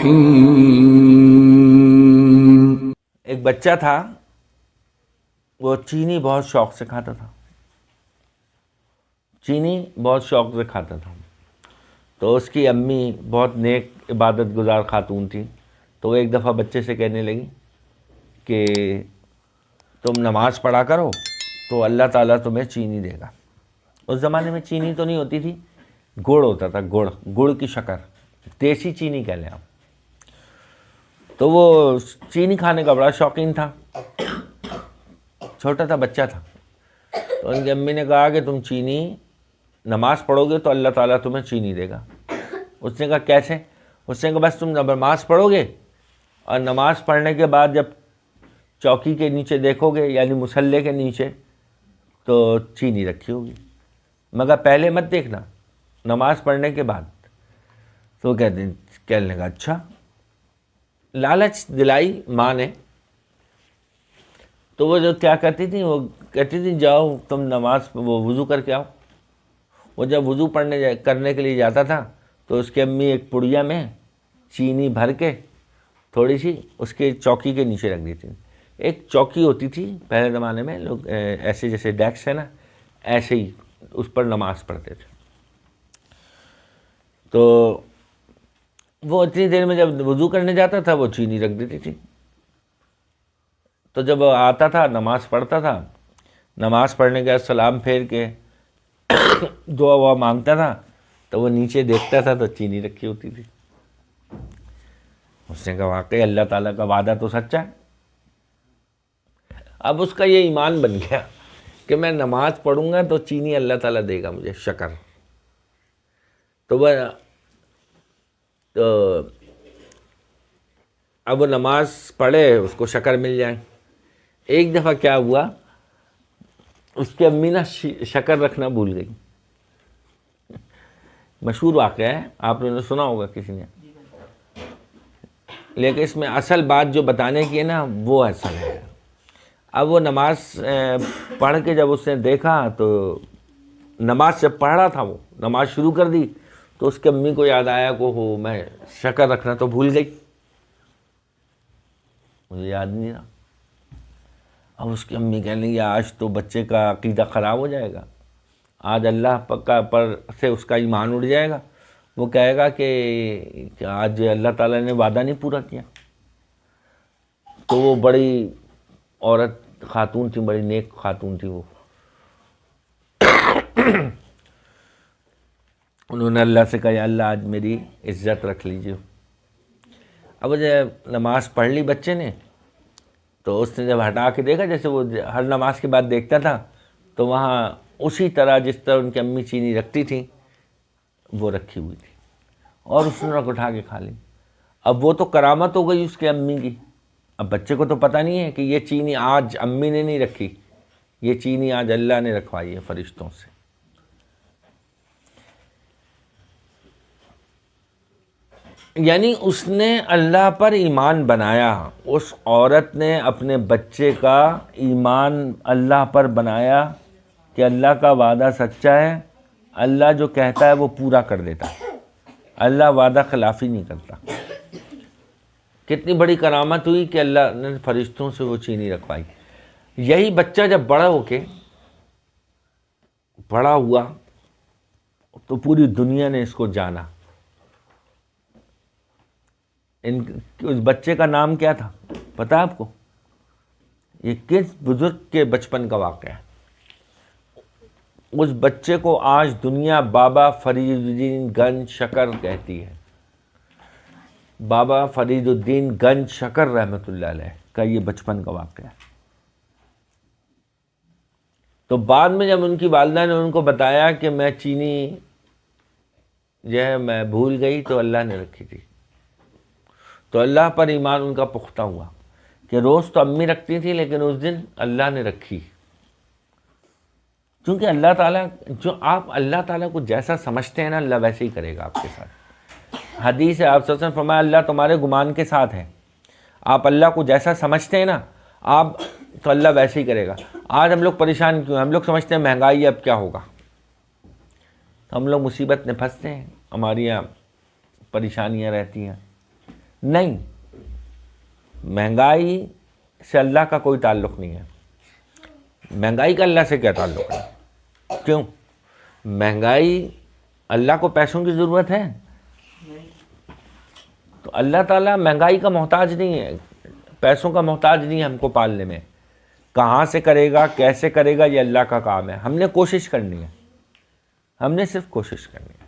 الرحيم. ایک بچہ تھا، وہ چینی بہت شوق سے کھاتا تھا، چینی بہت شوق سے کھاتا تھا. تو اس کی امی بہت نیک عبادت گزار خاتون تھی، تو وہ ایک دفعہ بچے سے کہنے لگی کہ تم نماز پڑھا کرو تو اللہ تعالیٰ تمہیں چینی دے گا. اس زمانے میں چینی تو نہیں ہوتی تھی، گڑ ہوتا تھا، گڑ کی شکر، دیسی چینی کہہ لیں آپ. تو وہ چینی کھانے کا بڑا شوقین تھا، چھوٹا تھا، بچہ تھا. تو ان کی امی نے کہا کہ تم چینی نماز پڑھو گے تو اللہ تعالیٰ تمہیں چینی دے گا. اس نے کہا کیسے؟ اس نے کہا بس تم نماز پڑھو گے اور نماز پڑھنے کے بعد جب چوکی کے نیچے دیکھو گے، یعنی مصلے کے نیچے، تو چینی رکھی ہوگی، مگر پہلے مت دیکھنا، نماز پڑھنے کے بعد. تو کہنے لگا اچھا. لالچ دلائی ماں نے. تو وہ جو کیا کرتی تھی، وہ کہتی تھی جاؤ تم نماز وہ وضو کر کے آؤ. وہ جب وضو کرنے کے لیے جاتا تھا تو اس کی امی ایک پڑیا میں چینی بھر کے تھوڑی سی اس کے چوکی کے نیچے رکھ دیتی. ایک چوکی ہوتی تھی پہلے زمانے میں، لوگ ایسے جیسے ڈیکس ہے نا، ایسے ہی اس پر نماز پڑھتے تھے. تو وہ اتنی دیر میں جب وضو کرنے جاتا تھا وہ چینی رکھ دیتی تھی. تو جب وہ آتا تھا نماز پڑھتا تھا، نماز پڑھنے کے بعد سلام پھیر کے دعا وعا مانگتا تھا، تو وہ نیچے دیکھتا تھا تو چینی رکھی ہوتی تھی. اس نے کہا واقعی اللہ تعالیٰ کا وعدہ تو سچا ہے. اب اس کا یہ ایمان بن گیا کہ میں نماز پڑھوں گا تو چینی اللہ تعالیٰ دے گا مجھے، شکر. تو اب وہ نماز پڑھے اس کو شکر مل جائے. ایک دفعہ کیا ہوا، اس کی امی نا شکر رکھنا بھول گئی. مشہور واقعہ ہے، آپ نے سنا ہوگا کسی نے، لیکن اس میں اصل بات جو بتانے کی ہے نا وہ اصل ہے. اب وہ نماز پڑھ کے جب اس نے دیکھا تو نماز جب پڑھ رہا تھا، وہ نماز شروع کر دی تو اس کی امی کو یاد آیا کہ میں شکر رکھنا تو بھول گئی، مجھے یاد نہیں رہا. اب اس کی امی کہنے لگی آج تو بچے کا عقیدہ خراب ہو جائے گا، آج اللہ پر سے اس کا ایمان اڑ جائے گا. وہ کہے گا کہ آج اللہ تعالیٰ نے وعدہ نہیں پورا کیا. تو وہ بڑی عورت خاتون تھی، بڑی نیک خاتون تھی وہ. انہوں نے اللہ سے کہا یا اللہ آج میری عزت رکھ لیجیے. اب جب نماز پڑھ لی بچے نے تو اس نے جب ہٹا کے دیکھا، جیسے وہ ہر نماز کے بعد دیکھتا تھا، تو وہاں اسی طرح جس طرح ان کی امی چینی رکھتی تھیں وہ رکھی ہوئی تھی، اور اس نے اٹھا کے کھا لی. اب وہ تو کرامت ہو گئی اس کے امی کی. اب بچے کو تو پتہ نہیں ہے کہ یہ چینی آج امی نے نہیں رکھی، یہ چینی آج اللہ نے رکھوائی ہے فرشتوں سے. یعنی اس نے اللہ پر ایمان بنایا، اس عورت نے اپنے بچے کا ایمان اللہ پر بنایا کہ اللہ کا وعدہ سچا ہے، اللہ جو کہتا ہے وہ پورا کر دیتا ہے، اللہ وعدہ خلافی نہیں کرتا. کتنی بڑی کرامت ہوئی کہ اللہ نے فرشتوں سے وہ چینی رکھوائی. یہی بچہ جب بڑا ہوا تو پوری دنیا نے اس کو جانا. اس بچے کا نام کیا تھا پتہ آپ کو؟ یہ کس بزرگ کے بچپن کا واقعہ ہے. اس بچے کو آج دنیا بابا فرید الدین گنج شکر کہتی ہے. بابا فرید الدین گنج شکر رحمۃ اللہ علیہ کا یہ بچپن کا واقعہ ہے. تو بعد میں جب ان کی والدہ نے ان کو بتایا کہ میں چینی جو ہے میں بھول گئی تو اللہ نے رکھی تھی، تو اللہ پر ایمان ان کا پختہ ہوا کہ روز تو امی رکھتی تھی لیکن اس دن اللہ نے رکھی. کیونکہ اللہ تعالیٰ آپ اللہ تعالیٰ کو جیسا سمجھتے ہیں نا اللہ ویسے ہی کرے گا آپ کے ساتھ. حدیث ہے، آپ صلی اللہ علیہ وسلم فرمایا اللہ تمہارے گمان کے ساتھ ہے. آپ اللہ کو جیسا سمجھتے ہیں نا آپ تو اللہ ویسے ہی کرے گا. آج ہم لوگ پریشان کیوں ہیں؟ ہم لوگ سمجھتے ہیں مہنگائی اب کیا ہوگا، ہم لوگ مصیبت میں پھنستے ہیں، ہماری یہاں پریشانیاں رہتی ہیں. نہیں، مہنگائی سے اللہ کا کوئی تعلق نہیں ہے. مہنگائی کا اللہ سے کیا تعلق ہے؟ کیوں؟ مہنگائی اللہ کو پیسوں کی ضرورت ہے؟ تو اللہ تعالیٰ مہنگائی کا محتاج نہیں ہے، پیسوں کا محتاج نہیں ہے ہم کو پالنے میں. کہاں سے کرے گا، کیسے کرے گا، یہ اللہ کا کام ہے. ہم نے کوشش کرنی ہے، ہم نے صرف کوشش کرنی ہے.